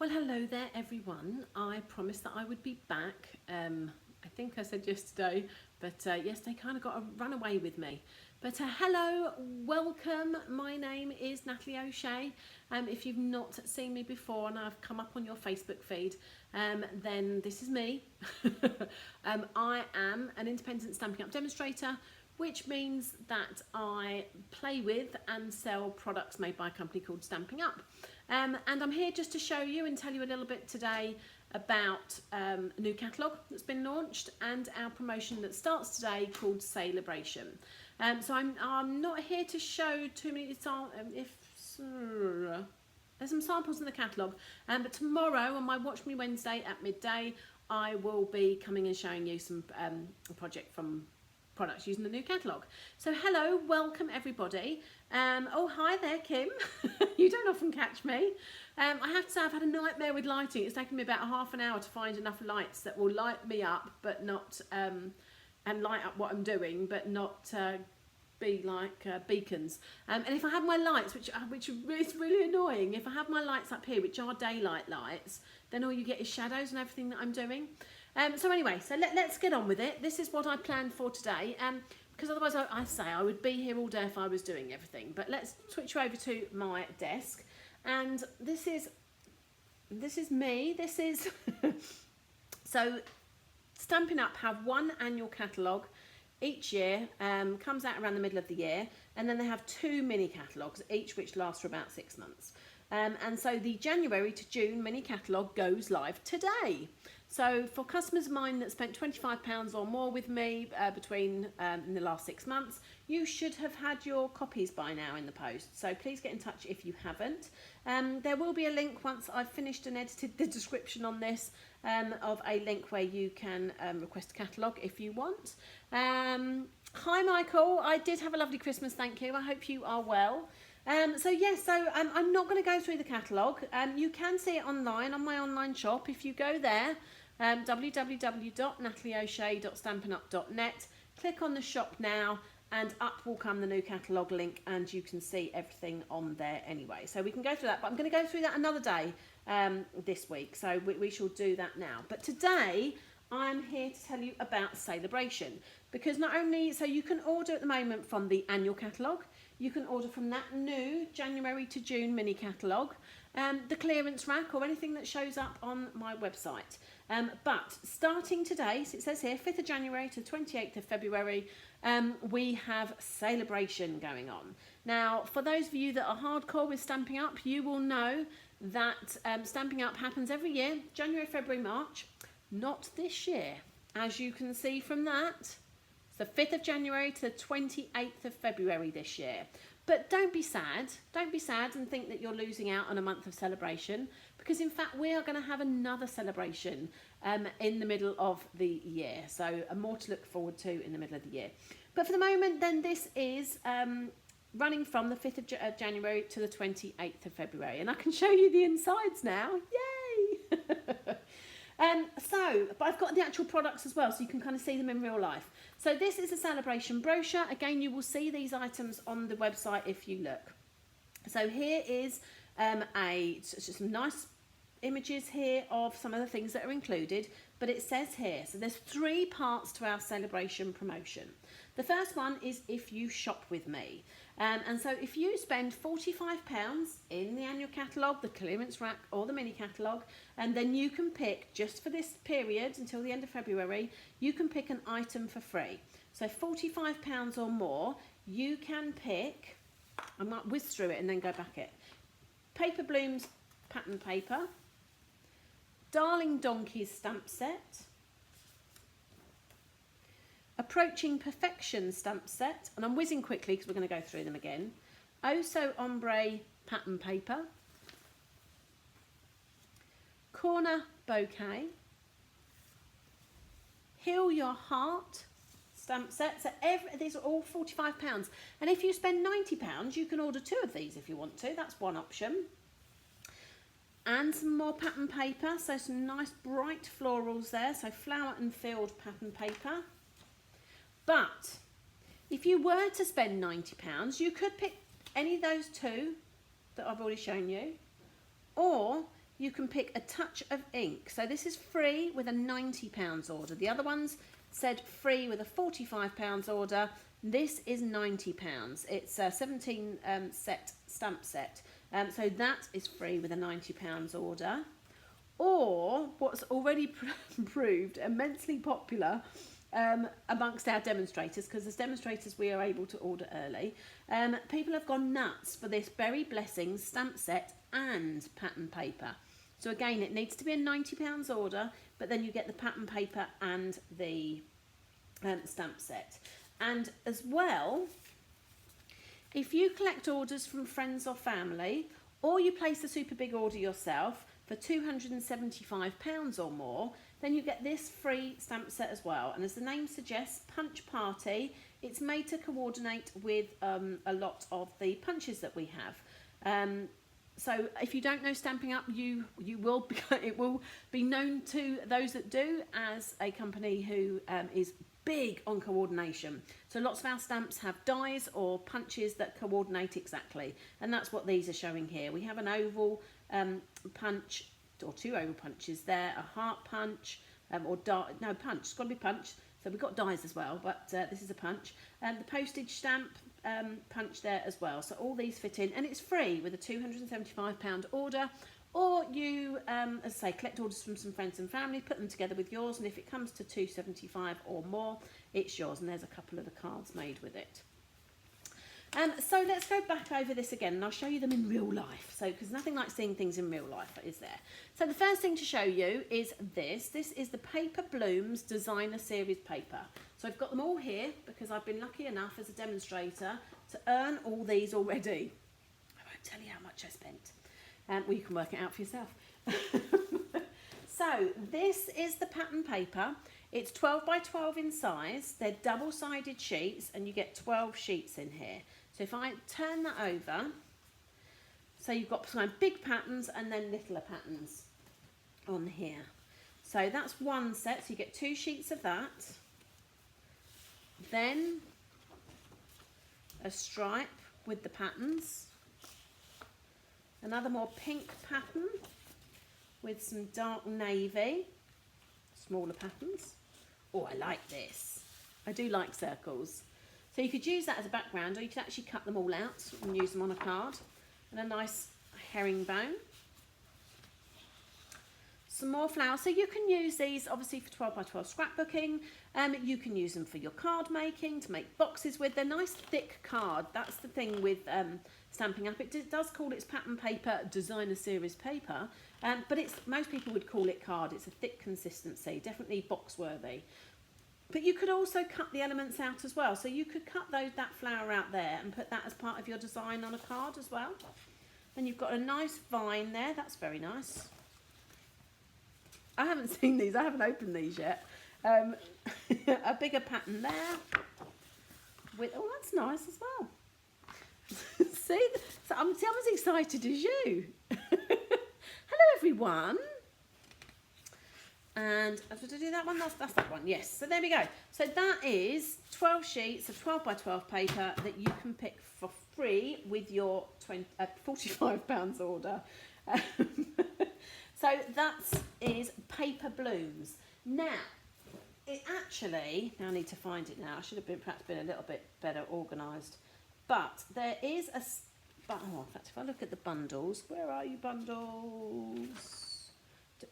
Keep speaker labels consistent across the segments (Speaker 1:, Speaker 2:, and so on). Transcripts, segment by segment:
Speaker 1: Well, hello there everyone. I promised that I would be back. I think I said yesterday, but yesterday kind of got a run away with me. But hello, welcome. My name is Natalie O'Shea. If you've not seen me before and I've come up on your Facebook feed, then this is me. I am an independent Stampin' Up demonstrator, which means that I play with and sell products made by a company called Stampin' Up. And I'm here just to show you and tell you a little bit today about a new catalogue that's been launched and our promotion that starts today called Sale-A-Bration. So I'm not here to show too many there's some samples in the catalogue, but tomorrow on my Watch Me Wednesday at midday I will be coming and showing you some project from products using the new catalogue. So hello, welcome everybody. Oh hi there Kim. You don't often catch me. I have to say I've had a nightmare with lighting. It's taken me about half an hour to find enough lights that will light me up but not and light up what I'm doing but not be like beacons. And if I have my lights, which is really annoying, if I have my lights up here which are daylight lights, then all you get is shadows and everything that I'm doing. So anyway, so let's get on with it. This is what I planned for today, because otherwise I say I would be here all day if I was doing everything. But let's switch over to my desk, and this is me. This is so Stampin' Up have one annual catalogue each year, comes out around the middle of the year, and then they have two mini catalogues each, which last for about 6 months. And so the January to June mini catalogue goes live today. So for customers of mine that spent £25 or more with me between in the last 6 months, you should have had your copies by now in the post. So please get in touch if you haven't. There will be a link once I've finished and edited the description on this of a link where you can request a catalogue if you want. Hi Michael, I did have a lovely Christmas, thank you. I hope you are well. I'm not going to go through the catalogue. You can see it online on my online shop. If you go there, www.natalieoshea.stampinup.net, click on the shop now and up will come the new catalogue link and you can see everything on there anyway. So we can go through that, but I'm going to go through that another day this week. So we shall do that now. But today I'm here to tell you about Sale-A-Bration, because not only, so you can order at the moment from the annual catalogue, you can order from that new January to June mini catalogue, the clearance rack or anything that shows up on my website. But starting today, so it says here 5th of January to 28th of February, we have Sale-A-Bration going on. Now, for those of you that are hardcore with Stampin' Up, you will know that Stampin' Up happens every year, January, February, March. Not this year. As you can see from that, it's the 5th of January to the 28th of February this year. But don't be sad. Don't be sad and think that you're losing out on a month of celebration, because in fact we are going to have another celebration in the middle of the year. So more to look forward to in the middle of the year. But for the moment then, this is running from the 5th of January to the 28th of February. And I can show you the insides now. Yay! But I've got the actual products as well, so you can kind of see them in real life. So this is a Sale-A-Bration brochure. Again, you will see these items on the website if you look. So here is just some nice images here of some of the things that are included, but it says here, so there's 3 parts to our Sale-A-Bration promotion. The first one is if you shop with me. And so if you spend £45 in the annual catalogue, the clearance rack or the mini catalogue, and then you can pick, just for this period until the end of February, you can pick an item for free. So £45 or more, you can pick, I might whiz through it and then go back it, Paper Blooms pattern paper, Darling Donkeys stamp set, Approaching Perfection stamp set, and I'm whizzing quickly because we're going to go through them again. Oh So Ombre pattern paper, Corner Bouquet, Heal Your Heart stamp set. So these are all £45, and if you spend £90 you can order 2 of these if you want to. That's one option. And some more pattern paper, so some nice bright florals there, so flower and field pattern paper. But if you were to spend £90, you could pick any of those 2 that I've already shown you, or you can pick a touch of ink. So this is free with a £90 order. The other ones said free with a £45 order. This is £90. It's a 17 stamp set. So that is free with a £90 order. Or what's already proved immensely popular amongst our demonstrators, because as demonstrators we are able to order early. People have gone nuts for this Berry Blessings stamp set and pattern paper. So again, it needs to be a £90 order, but then you get the pattern paper and the stamp set. And as well, if you collect orders from friends or family, or you place a super big order yourself for £275 or more, then you get this free stamp set as well. And as the name suggests, Punch Party, it's made to coordinate with a lot of the punches that we have. So if you don't know Stampin' Up, you will it will be known to those that do as a company who is big on coordination. So lots of our stamps have dies or punches that coordinate exactly, and that's what these are showing here. We have an oval punch, or two oval punches there, a heart punch, punch, it's got to be punch. So we've got dies as well, but this is a punch. The postage stamp punch there as well. So all these fit in, and it's free with a £275 order. Or you, as I say, collect orders from some friends and family, put them together with yours, and if it comes to £275 or more, it's yours. And there's a couple of the cards made with it. So let's go back over this again, and I'll show you them in real life. So, because nothing like seeing things in real life, is there? So the first thing to show you is this. This is the Paper Blooms Designer Series paper. So I've got them all here because I've been lucky enough as a demonstrator to earn all these already. I won't tell you how much I spent. Well, you can work it out for yourself. So this is the pattern paper. It's 12 by 12 in size. They're double-sided sheets, and you get 12 sheets in here. So if I turn that over, so you've got some big patterns and then littler patterns on here. So that's one set, so you get 2 sheets of that. Then a stripe with the patterns. Another more pink pattern with some dark navy, smaller patterns. Oh, I like this. I do like circles. So you could use that as a background, or you could actually cut them all out and use them on a card. And a nice herringbone. Some more flowers. So you can use these obviously for 12 by 12 scrapbooking. You can use them for your card making, to make boxes with. They're nice thick card. That's the thing with Stampin' Up. It does call its pattern paper Designer Series paper, but most people would call it card. It's a thick consistency, definitely box worthy. But you could also cut the elements out as well. So you could cut that flower out there and put that as part of your design on a card as well. And you've got a nice vine there. That's very nice. I haven't seen these. I haven't opened these yet. A bigger pattern there. Oh, that's nice as well. See? So I'm as excited as you. Hello, everyone. And did I do that one? That's that one. Yes. So there we go. So that is 12 sheets of 12 by 12 paper that you can pick for free with your £45 order. So that is Paper Blooms. Now, now I need to find it now. I should have perhaps been a little bit better organised. But there is in fact, if I look at the bundles, where are you, bundles?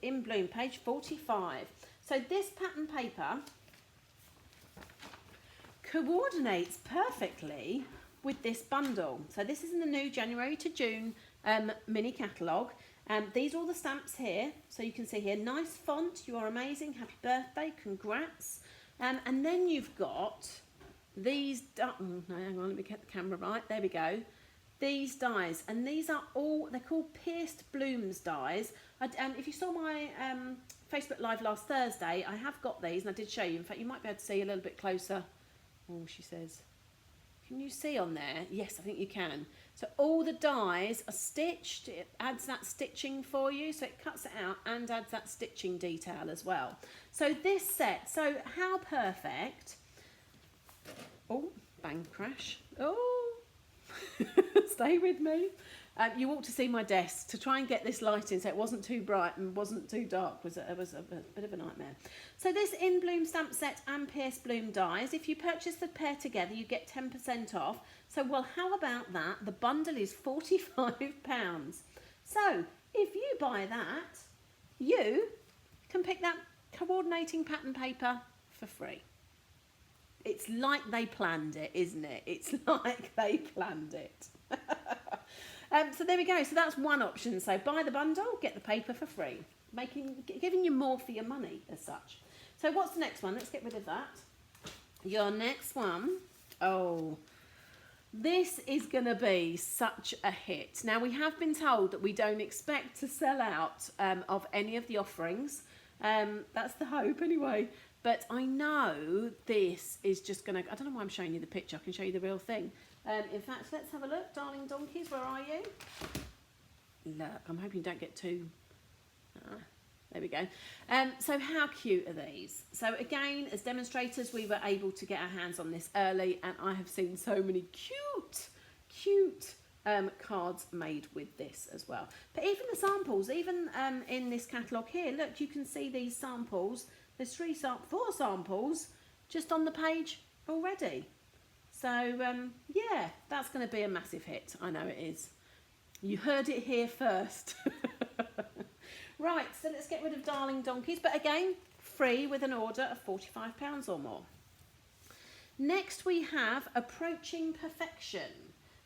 Speaker 1: In Bloom, page 45. So this pattern paper coordinates perfectly with this bundle. So this is in the new January to June mini catalogue. These are all the stamps here. So you can see here, nice font, you are amazing, happy birthday, congrats. And then you've got these, no, hang on, let me get the camera right, there we go. These dies, and these are all, they're called Pierced Blooms dies. If you saw my Facebook Live last Thursday, I have got these, and I did show you. In fact, you might be able to see a little bit closer. Oh, she says. Can you see on there? Yes, I think you can. So all the dies are stitched. It adds that stitching for you, so it cuts it out and adds that stitching detail as well. So this set, so how perfect. Oh, bang crash. Oh. Stay with me. You ought to see my desk to try and get this light in so it wasn't too bright and wasn't too dark. Was a bit of a nightmare. So this In Bloom stamp set and Pierce Bloom dies, if you purchase the pair together, you get 10% off. So, well, how about that? The bundle is £45. So, if you buy that, you can pick that coordinating pattern paper for free. It's like they planned it, isn't it? It's like they planned it. So there we go. So that's one option. So buy the bundle, get the paper for free, giving you more for your money as such. So what's the next one? Let's get rid of that. Your next one. Oh, this is going to be such a hit. Now, we have been told that we don't expect to sell out of any of the offerings. That's the hope anyway. But I know this is just going to... I don't know why I'm showing you the picture. I can show you the real thing. In fact, let's have a look. Darling donkeys, where are you? Look, I'm hoping you don't get too... there we go. So how cute are these? So again, as demonstrators, we were able to get our hands on this early, and I have seen so many cute cards made with this as well. But even the samples, even in this catalogue here, look, you can see these samples. There's 4 samples just on the page already. So yeah, that's going to be a massive hit. I know it is. You heard it here first. Right, so let's get rid of Darling Donkeys, but again, free with an order of £45 or more. Next we have Approaching Perfection.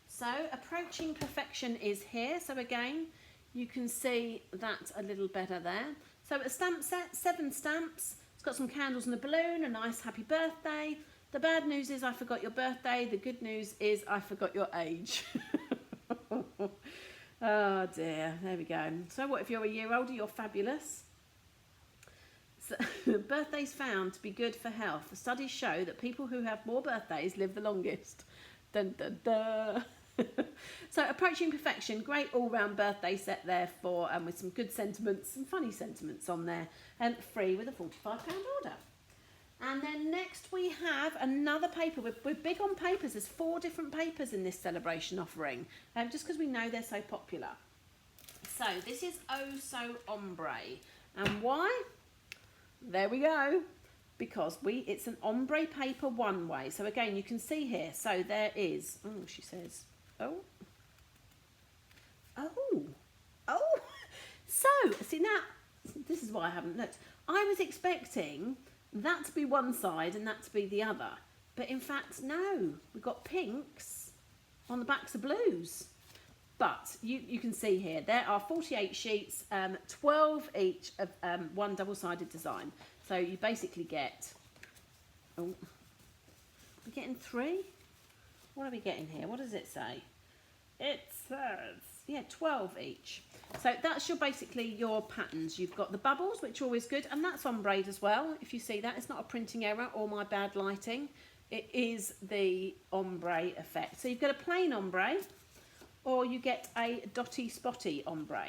Speaker 1: So Approaching Perfection is here. So again, you can see that a little better there. So a stamp set, 7 stamps. It's got some candles and a balloon, a nice happy birthday. The bad news is I forgot your birthday. The good news is I forgot your age. Oh dear, there we go. So what if you're a year older, you're fabulous. So, birthdays found to be good for health. Studies show that people who have more birthdays live the longest. Dun, dun, dun. So Approaching Perfection, great all-round birthday set there for with some good sentiments, some funny sentiments on there, and free with a £45 order. And then next we have another paper. We're big on papers. There's 4 different papers in this celebration offering, just because we know they're so popular. So this is Oh So Ombre. And why? There we go. Because it's an ombre paper one way. So again, you can see here. So there is, oh, she says, oh. So, see now, this is why I haven't looked. I was expecting that to be one side and that to be the other, but in fact no, we've got pinks on the backs of blues. But you can see here there are 48 sheets, 12 each of one double-sided design. So you basically get, we're getting 3. What are we getting here? What does it say? It says, yeah, 12 each. So that's basically your patterns. You've got the bubbles, which are always good, and that's ombre as well. If you see that, it's not a printing error or my bad lighting. It is the ombre effect. So you've got a plain ombre, or you get a dotty spotty ombre.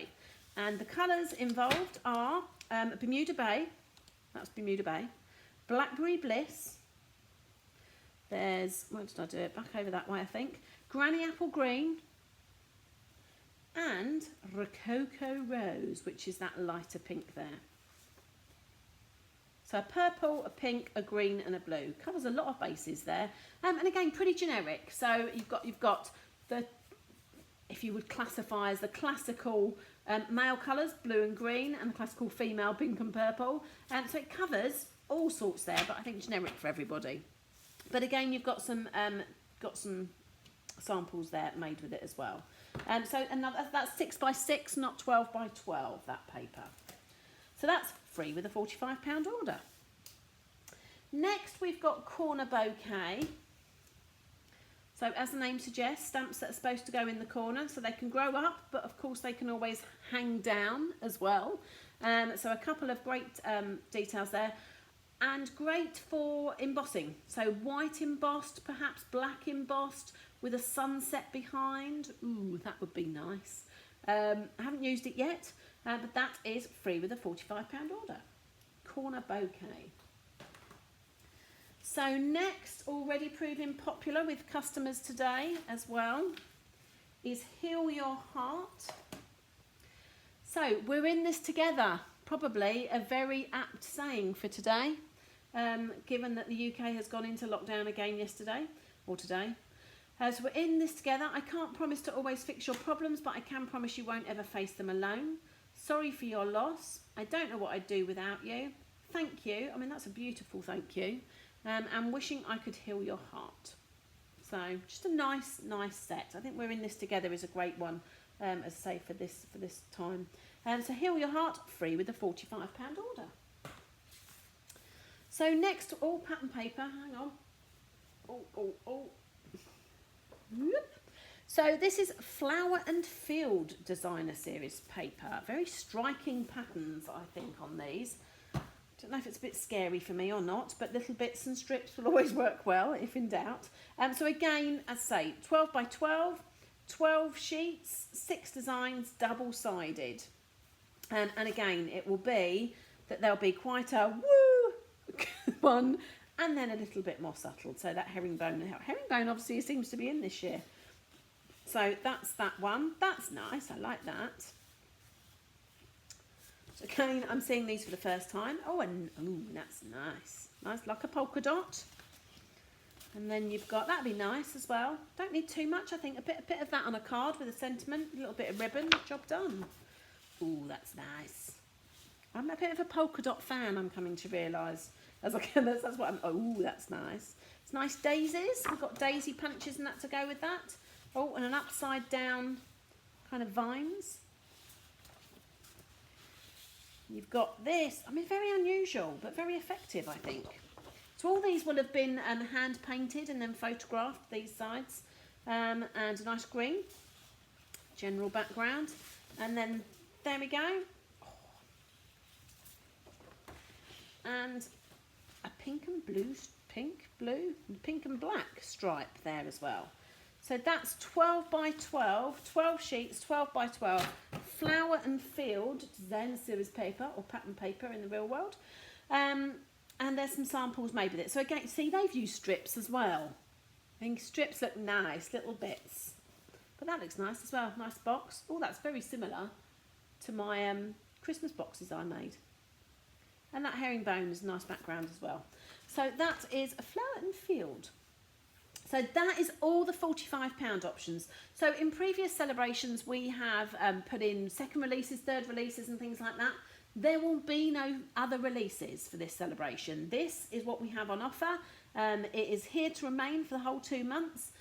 Speaker 1: And the colours involved are Bermuda Bay, that's Bermuda Bay, Blackberry Bliss, there's, where did I do it? Back over that way, I think. Granny Apple Green, and Rococo Rose, which is that lighter pink there. So a purple, a pink, a green and a blue. Covers a lot of bases there. And again, pretty generic. So you've got the, if you would classify as the classical male colours, blue and green, and the classical female, pink and purple. So it covers all sorts there, but I think generic for everybody. But again, you've got some samples there made with it as well. So another, that's 6 by 6, not 12 by 12, that paper. So that's free with a £45 order. Next we've got Corner Bouquet. So as the name suggests, stamps that are supposed to go in the corner, so they can grow up, but of course they can always hang down as well. So a couple of great details there. And great for embossing. So white embossed, perhaps black embossed, with a sunset behind. Ooh, that would be nice. I haven't used it yet, but that is free with a £45 order. Corner Bouquet. So next, already proving popular with customers today as well, is Heal Your Heart. So we're in this together, probably a very apt saying for today, given that the UK has gone into lockdown again yesterday or today. So we're in this together. I can't promise to always fix your problems, but I can promise you won't ever face them alone. Sorry for your loss. I don't know what I'd do without you. Thank you. I mean, that's a beautiful thank you. And wishing I could heal your heart. So just a nice set. I think we're in this together is a great one, as I say, for this time. So Heal Your Heart, free with a £45 order. So next, all pattern paper. Hang on. Oh. Whoop. So this is Flower and Field Designer Series paper. Very striking patterns, I think, on these. Don't know if it's a bit scary for me or not, but little bits and strips will always work well if in doubt. So again, as I say, 12 by 12, 12 sheets, 6 designs, double-sided. And again, it will be that there'll be quite a woo one and then a little bit more subtle. So that herringbone obviously seems to be in this year. So that's that one. That's nice. I like that. So again, I'm seeing these for the first time. Oh, and ooh, that's nice. Nice, like a polka dot. And then you've got, that'd be nice as well. Don't need too much, I think. A bit of that on a card with a sentiment, a little bit of ribbon, job done. Ooh, that's nice. I'm a bit of a polka dot fan, I'm coming to realise. That's what I'm, oh, that's nice. It's nice daisies. We've got daisy punches and that to go with that. Oh, and an upside down kind of vines. You've got this, I mean, very unusual, but very effective, I think. So all these will have been hand painted and then photographed, these sides. And a nice green, general background. And then, there we go. Oh. And a pink and black stripe there as well. So that's 12 by 12, 12 sheets, 12 by 12, Flower and Field Designer Series paper or pattern paper in the real world. And there's some samples made with it. So again, see, they've used strips as well. I think strips look nice, little bits. But that looks nice as well, nice box. Oh, that's very similar to my Christmas boxes I made. And that herringbone is a nice background as well. So that is a Flower and Field. So that is all the £45 options. So in previous celebrations, we have put in second releases, third releases and things like that. There will be no other releases for this celebration. This is what we have on offer. It is here to remain for the whole 2 months.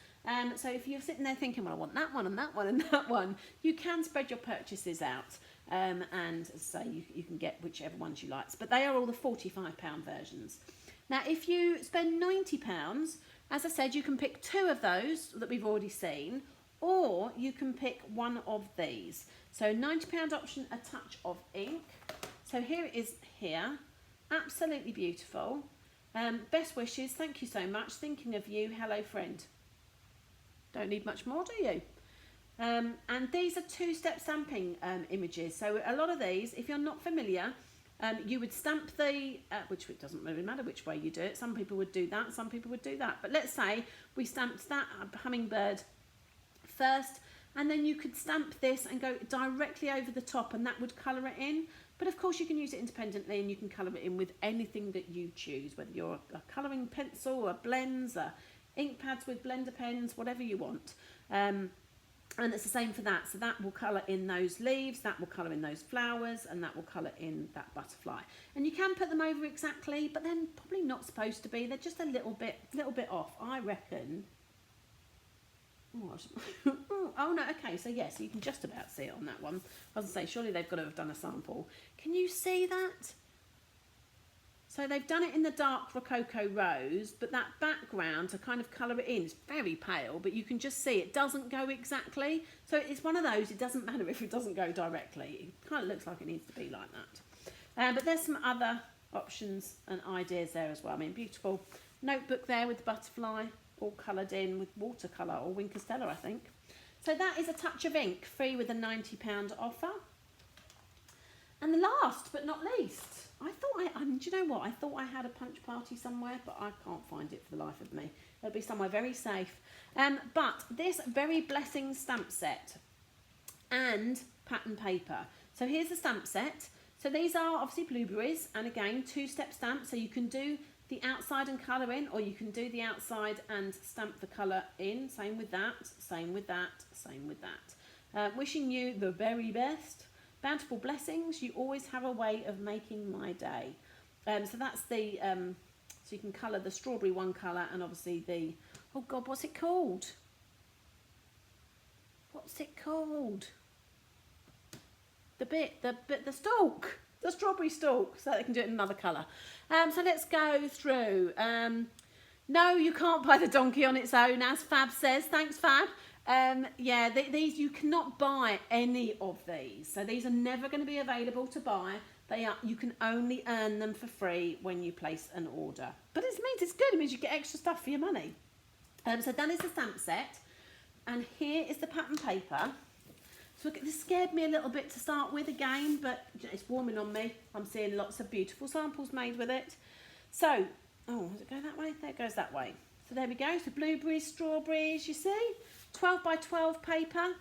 Speaker 1: So if you're sitting there thinking, well, I want that one and that one and that one, you can spread your purchases out. And so you can get whichever ones you like. But they are all the £45 versions. Now, if you spend £90, as I said, you can pick 2 of those that we've already seen, or you can pick one of these. So £90 option, a touch of ink. So here it is here. Absolutely beautiful. Best wishes. Thank you so much. Thinking of you. Hello, friend. Don't need much more, do you? And these are 2-step stamping images. So a lot of these, if you're not familiar, you would stamp the, which it doesn't really matter which way you do it. Some people would do that, some people would do that. But let's say we stamped that hummingbird first, and then you could stamp this and go directly over the top, and that would colour it in. But of course you can use it independently, and you can colour it in with anything that you choose, whether you're a colouring pencil, a blends, ink pads with blender pens, whatever you want. And it's the same for that. So that will colour in those leaves, that will colour in those flowers, and that will colour in that butterfly. And you can put them over exactly, but they're probably not supposed to be. They're just a little bit off, I reckon. Oh no, okay, so yes, you can just about see it on that one. I was going to say, surely they've got to have done a sample. Can you see that? So they've done it in the dark Rococo Rose, but that background to kind of colour it in is very pale, but you can just see it doesn't go exactly. So it's one of those, it doesn't matter if it doesn't go directly. It kind of looks like it needs to be like that. But there's some other options and ideas there as well. I mean, beautiful notebook there with the butterfly, all coloured in with watercolour or Wink Stella, I think. So that is a touch of ink, free with a £90 offer. And the last but not least, do you know what? I thought I had a punch party somewhere, but I can't find it for the life of me. It'll be somewhere very safe. But this Very Blessing stamp set and pattern paper. So here's the stamp set. So these are obviously blueberries, and again, 2-step stamps. So you can do the outside and colour in, or you can do the outside and stamp the colour in. Same with that, same with that, same with that. Wishing you the very best. Bountiful blessings, you always have a way of making my day. So that's the, so you can colour the strawberry one colour, and obviously the, oh God, what's it called? What's it called? The stalk, the strawberry stalk, so they can do it in another colour. So let's go through. No, you can't buy the donkey on its own, as Fab says. Thanks, Fab. Yeah, these, you cannot buy any of these. So these are never going to be available to buy. You can only earn them for free when you place an order. But it means it's good. It means you get extra stuff for your money. So that is the stamp set. And here is the pattern paper. So this scared me a little bit to start with again, but it's warming on me. I'm seeing lots of beautiful samples made with it. So, oh, does it go that way? There it goes that way. So there we go. So blueberries, strawberries, you see? 12 by 12 paper.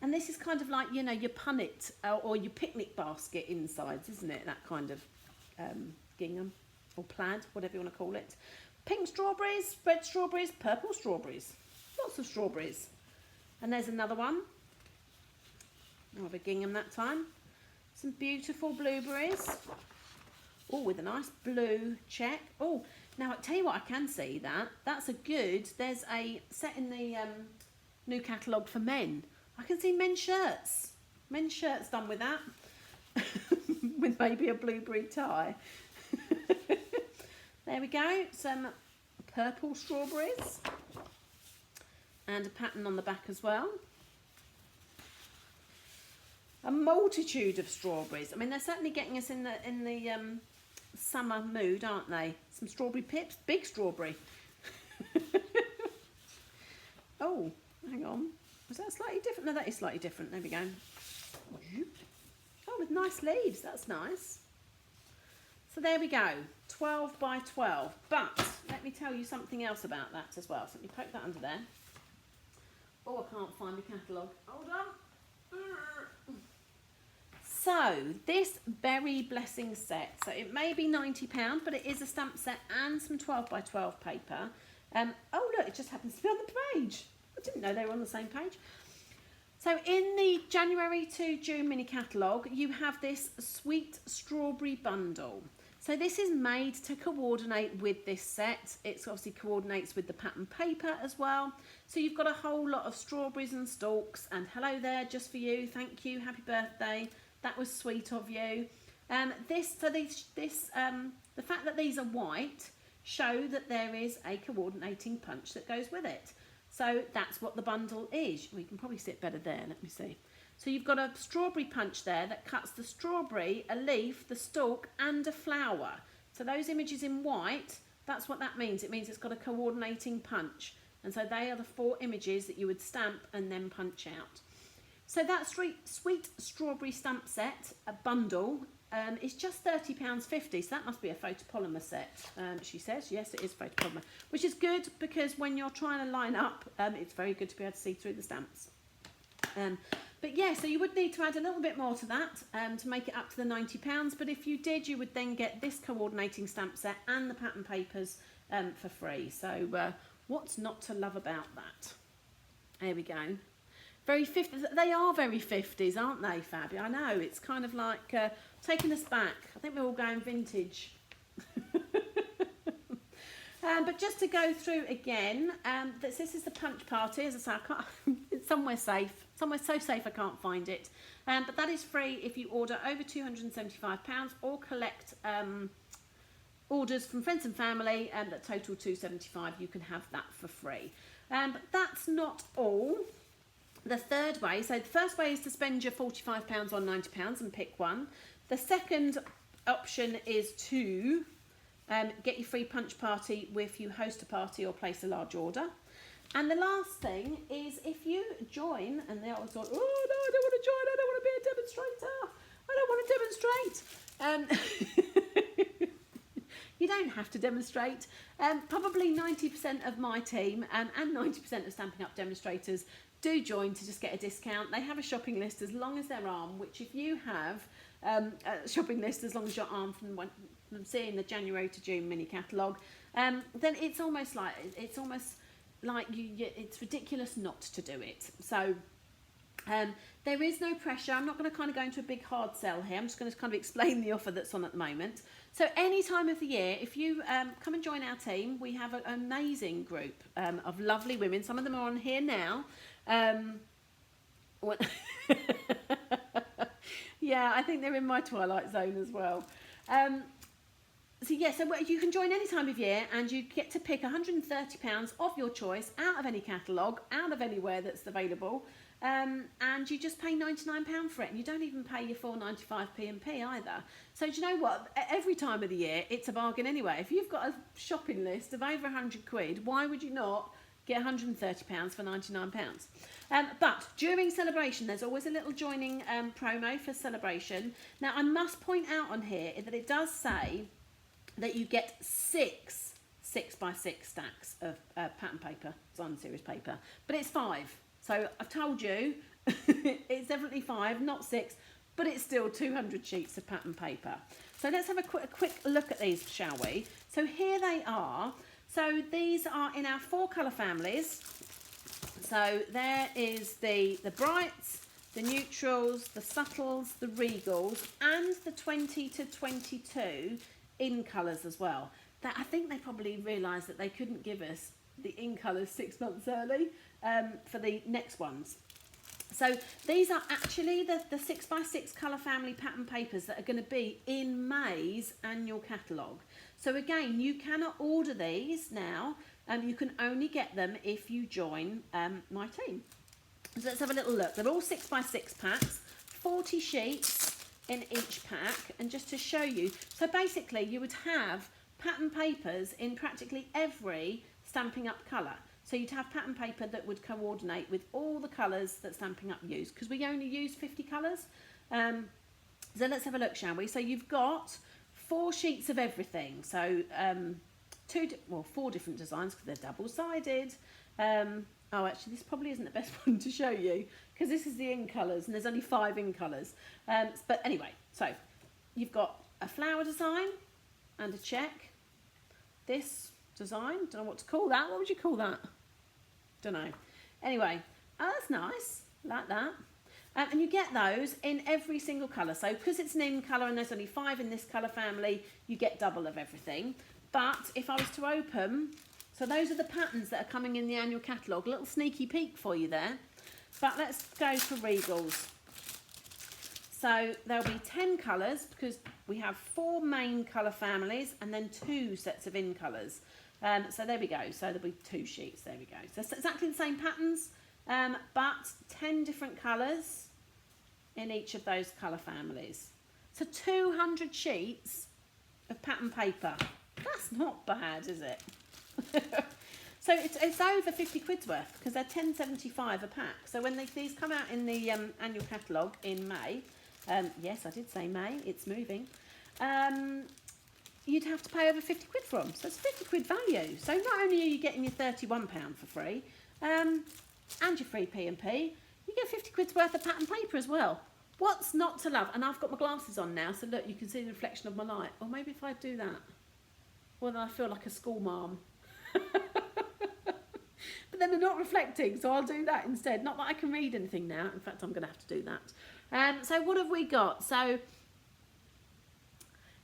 Speaker 1: And this is kind of like, you know, your punnet or your picnic basket insides, isn't it? That kind of gingham or plaid, whatever you want to call it. Pink strawberries, red strawberries, purple strawberries. Lots of strawberries. And there's another one. More of a gingham that time. Some beautiful blueberries. Oh, with a nice blue check. Oh, now I tell you what, I can see that. That's a good, there's a set in the new catalogue for men. I can see men's shirts. Men's shirts done with that. With maybe a blueberry tie. There we go. Some purple strawberries. And a pattern on the back as well. A multitude of strawberries. I mean, they're certainly getting us in the summer mood, aren't they? Some strawberry pips, big strawberry. Oh, hang on. Was that slightly different? No, that is slightly different. There we go. Oh, with nice leaves. That's nice. So there we go. 12 by 12. But let me tell you something else about that as well. So let me poke that under there. Oh, I can't find the catalogue. Hold on. So, this Very Blessing set, so it may be £90, but it is a stamp set and some 12 by 12 paper. Oh look, it just happens to be on the page. I didn't know they were on the same page. So in the January to June mini catalogue, you have this sweet strawberry bundle. So this is made to coordinate with this set. It obviously coordinates with the pattern paper as well. So you've got a whole lot of strawberries and stalks, and hello there, just for you, thank you, happy birthday. That was sweet of you. The fact that these are white show that there is a coordinating punch that goes with it. So that's what the bundle is. We can probably see it better there. Let me see. So you've got a strawberry punch there that cuts the strawberry, a leaf, the stalk, and a flower. So those images in white, that's what that means. It means it's got a coordinating punch. And so they are the 4 images that you would stamp and then punch out. So that sweet strawberry stamp set, a bundle, is just £30.50. So that must be a photopolymer set, she says. Yes, it is photopolymer, which is good because when you're trying to line up, it's very good to be able to see through the stamps. But yeah, so you would need to add a little bit more to that to make it up to the £90. But if you did, you would then get this coordinating stamp set and the pattern papers for free. So what's not to love about that? There we go. Very 50s. They are very 50s, aren't they, Fabi? I know, it's kind of like taking us back. I think we're all going vintage. But just to go through again, this is the punch party. As I say, I can't, it's somewhere safe. Somewhere so safe I can't find it. But that is free if you order over £275 or collect orders from friends and family that total £275. You can have that for free. But that's not all. The third way, so the first way is to spend your £45 on £90 and pick one. The second option is to get your free punch party if you host a party or place a large order. And the last thing is if you join, and they always go, oh no, I don't want to join, I don't want to be a demonstrator, I don't want to demonstrate. You don't have to demonstrate. Probably 90% of my team and 90% of Stampin' Up demonstrators do join to just get a discount. They have a shopping list as long as they're armed, which if you have a shopping list as long as you're armed from seeing the January to June mini catalogue, then it's almost like it's ridiculous not to do it. So there is no pressure. I'm not going to kind of go into a big hard sell here. I'm just going to kind of explain the offer that's on at the moment. So any time of the year, if you come and join our team, we have an amazing group of lovely women. Some of them are on here now. Yeah, I think they're in my twilight zone as well. So you can join any time of year and you get to pick £130 of your choice out of any catalogue, out of anywhere that's available. And you just pay £99 for it, and you don't even pay your full 95 P&P either. So do you know what? Every time of the year, it's a bargain anyway. If you've got a shopping list of over 100 quid, why would you not get £130 for £99? But during Sale-A-Bration, there's always a little joining promo for Sale-A-Bration. Now, I must point out on here that it does say that you get 6 6x6 stacks of pattern paper, design series paper, but it's 5. So I've told you, it's definitely 5, not 6, but it's still 200 sheets of pattern paper. So let's have a quick look at these, shall we? So here they are. So these are in our 4 colour families. So there is the brights, the neutrals, the subtles, the regals, and the 20 to 22 in colours as well. That I think they probably realised that they couldn't give us the in colours 6 months early for the next ones. So these are actually the 6x6 colour family pattern papers that are going to be in May's annual catalogue. So again, you cannot order these now. You can only get them if you join my team. So let's have a little look. They're all 6x6 packs, 40 sheets in each pack. And just to show you, so basically you would have pattern papers in practically every Stampin' Up colour. So you'd have pattern paper that would coordinate with all the colours that Stampin' Up use, because we only use 50 colours. So let's have a look, shall we? So you've got 4 sheets of everything. So 4 different designs because they're double-sided. Oh, actually, this probably isn't the best one to show you because this is the in colours and there's only 5 in colours. But anyway, so you've got a flower design and a check. This design, don't know what to call that. What would you call that? Don't know. Anyway, oh, that's nice, like that. And you get those in every single colour. So because it's an in colour and there's only 5 in this colour family, you get double of everything. But if I was to open, so those are the patterns that are coming in the annual catalogue. A little sneaky peek for you there. But let's go for regals. So there'll be 10 colours because we have 4 main colour families and then 2 sets of in colours. So there we go. So there'll be 2 sheets. There we go. So it's exactly the same patterns, but 10 different colours in each of those colour families. So 200 sheets of pattern paper. That's not bad, is it? So it's over 50 quid's worth because they're £10.75 a pack. So when these come out in the annual catalogue in May, yes, I did say May, it's moving, you'd have to pay over 50 quid for them. So it's 50 quid value. So not only are you getting your £31 for free and your free P&P, you get 50 quid's worth of pattern paper as well. What's not to love? And I've got my glasses on now, so look, you can see the reflection of my light. Or maybe if I do that, well, then I feel like a school mom. But then they're not reflecting, so I'll do that instead. Not that I can read anything now. In fact, I'm going to have to do that. So what have we got? So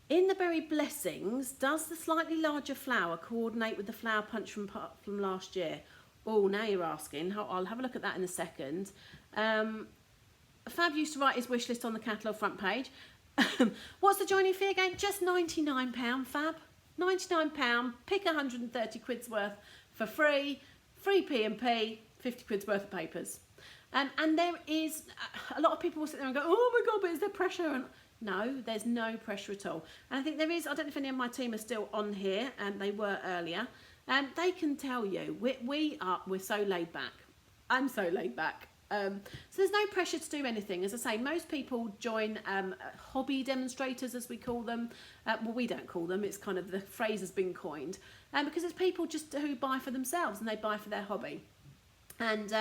Speaker 1: in the Berry Blessings, does the slightly larger flower coordinate with the flower punch from last year? Oh, now you're asking. I'll have a look at that in a second. Fab used to write his wish list on the catalogue front page. What's the joining fee again? Just £99, Fab. £99, pick 130 quid's worth for free P&P, 50 quid's worth of papers. And there is, a lot of people will sit there and go, oh my God, but is there pressure? And no, there's no pressure at all. And I think there is, I don't know if any of my team are still on here, and they were earlier, and they can tell you, we're so laid back. I'm so laid back. So there's no pressure to do anything. As I say, most people join hobby demonstrators, as we call them. Well, we don't call them. It's kind of, the phrase has been coined. Because it's people just who buy for themselves and they buy for their hobby. And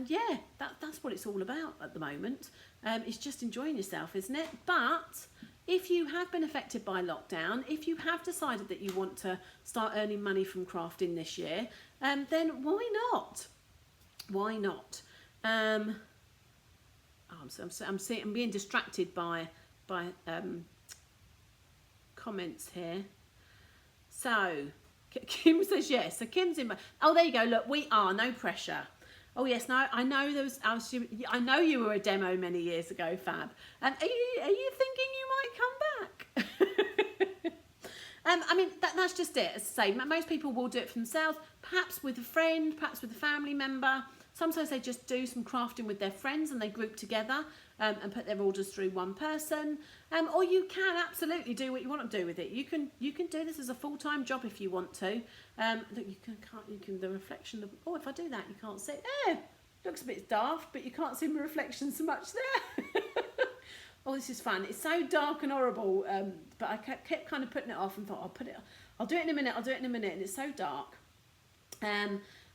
Speaker 1: yeah, that's what it's all about at the moment. It's just enjoying yourself, isn't it? But if you have been affected by lockdown, if you have decided that you want to start earning money from crafting this year, then why not? Why not? I'm being distracted by comments here. So Kim says yes. So Kim's in. Oh, there you go. Look, we are, no pressure. Oh yes, no, I know there was. I know you were a demo many years ago, Fab. Are you thinking you might come back? I mean, that's just it. As I say, most people will do it for themselves, perhaps with a friend, perhaps with a family member. Sometimes they just do some crafting with their friends and they group together and put their orders through one person. Or you can absolutely do what you want to do with it. You can do this as a full-time job if you want to. Look, you can the reflection of, oh, if I do that, you can't see. Looks a bit daft, but you can't see my reflection so much there. Oh, this is fun. It's so dark and horrible, but I kept kind of putting it off and thought, I'll do it in a minute, and it's so dark.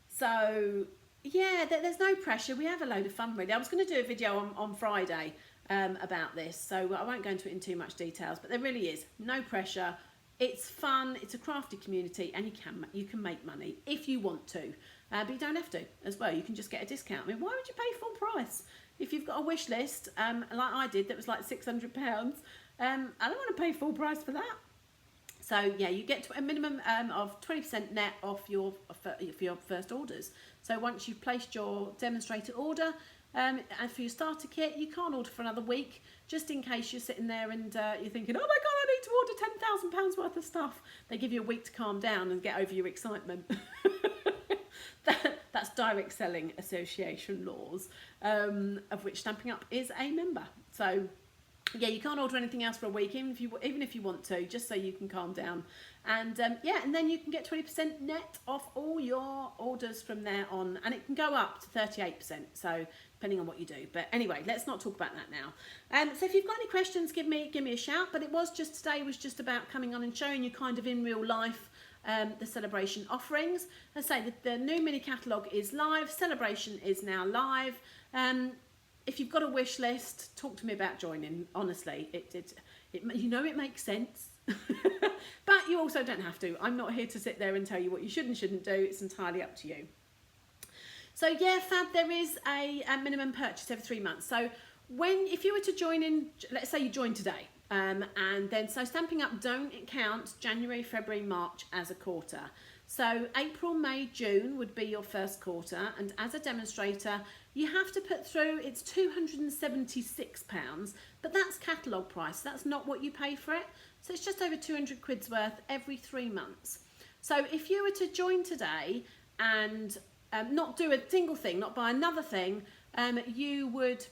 Speaker 1: So yeah, there's no pressure. We have a load of fun, really. I was going to do a video on Friday about this, so I won't go into it in too much details, but there really is no pressure. It's fun, it's a crafty community, and you can make money if you want to, but you don't have to as well. You can just get a discount. I mean, why would you pay full price? If you've got a wish list, like I did, that was like £600, I don't want to pay full price for that. So yeah, you get to a minimum of 20% net off your first orders. So once you've placed your demonstrator order, and for your starter kit, you can't order for another week, just in case you're sitting there and you're thinking, oh my God, I need to order £10,000 worth of stuff. They give you a week to calm down and get over your excitement. That's Direct Selling Association laws, of which Stampin' Up is a member. So yeah, you can't order anything else for a week, even if you want to, just so you can calm down. And yeah, and then you can get 20% net off all your orders from there on, and it can go up to 38%. So depending on what you do. But anyway, let's not talk about that now. So if you've got any questions, give me a shout. But today was just about coming on and showing you kind of in real life the Sale-A-Bration offerings. As I say, the new mini catalogue is live. Sale-A-Bration is now live. If you've got a wish list, talk to me about joining. Honestly, it makes sense. But you also don't have to. I'm not here to sit there and tell you what you should and shouldn't do. It's entirely up to you. So yeah, Fab, there is a minimum purchase every 3 months. So if you were to join in, let's say you join today, and then so Stampin' Up don't count January, February, March as a quarter. So April, May, June would be your first quarter, and as a demonstrator, you have to put through, it's £276, but that's catalogue price. That's not what you pay for it. So it's just over 200 quid's worth every 3 months. So if you were to join today and not do a single thing, not buy another thing, you would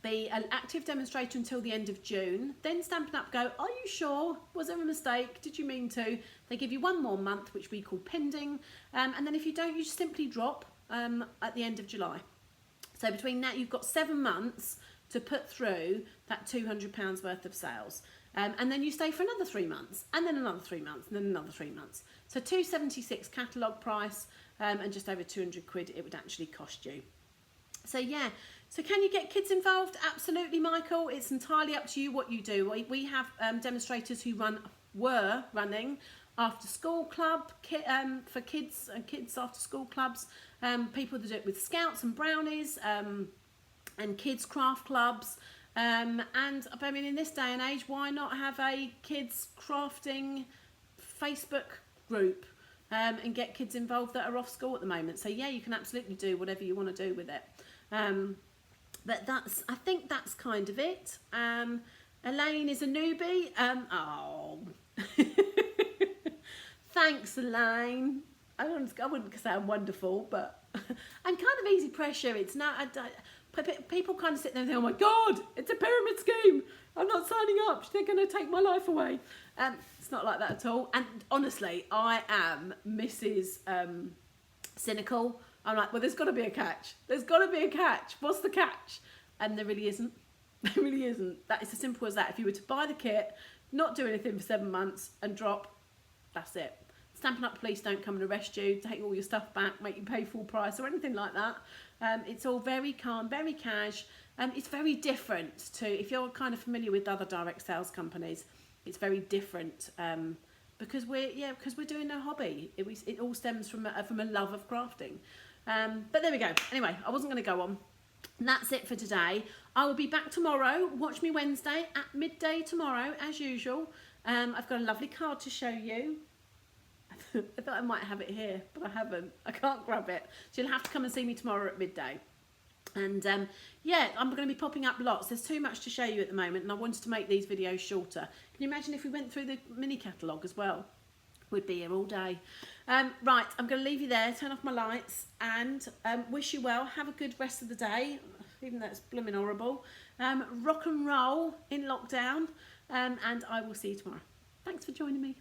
Speaker 1: be an active demonstrator until the end of June. Then Stampin' Up go, are you sure? Was there a mistake? Did you mean to? They give you 1 more month, which we call pending. And then if you don't, you just simply drop at the end of July. So between that, you've got 7 months to put through that £200 worth of sales. And then you stay for another 3 months, and then another 3 months, and then another 3 months. So £276 catalogue price, and just over 200 quid it would actually cost you. So yeah, so can you get kids involved? Absolutely, Michael. It's entirely up to you what you do. We have demonstrators who were running after school club for kids and kids after school clubs, people that do it with Scouts and Brownies, and kids craft clubs. And I mean, in this day and age, why not have a kids crafting Facebook group and get kids involved that are off school at the moment? So yeah, you can absolutely do whatever you want to do with it. But I think that's kind of it. Elaine is a newbie. Oh, thanks, Elaine. I wouldn't say I'm wonderful, but I'm kind of easy pressure. It's not. People kind of sit there and think, oh my God, it's a pyramid scheme. I'm not signing up. They're going to take my life away. It's not like that at all. And honestly, I am Mrs. Cynical. I'm like, well, there's got to be a catch. There's got to be a catch. What's the catch? And there really isn't. There really isn't. That is as simple as that. If you were to buy the kit, not do anything for 7 months and drop, that's it. Stampin' Up police don't come and arrest you, take all your stuff back, make you pay full price or anything like that. It's all very calm, very cash. It's very different to, if you're kind of familiar with other direct sales companies, it's very different because we're doing a hobby. It all stems from a love of crafting. But there we go. Anyway, I wasn't going to go on. And that's it for today. I will be back tomorrow. Watch me Wednesday at midday tomorrow, as usual. I've got a lovely card to show you. I thought I might have it here, but I haven't. I can't grab it. So you'll have to come and see me tomorrow at midday. And yeah, I'm going to be popping up lots. There's too much to show you at the moment, and I wanted to make these videos shorter. Can you imagine if we went through the mini catalogue as well? We'd be here all day. Right, I'm going to leave you there, turn off my lights, and wish you well. Have a good rest of the day, even though it's blooming horrible. Rock and roll in lockdown, and I will see you tomorrow. Thanks for joining me.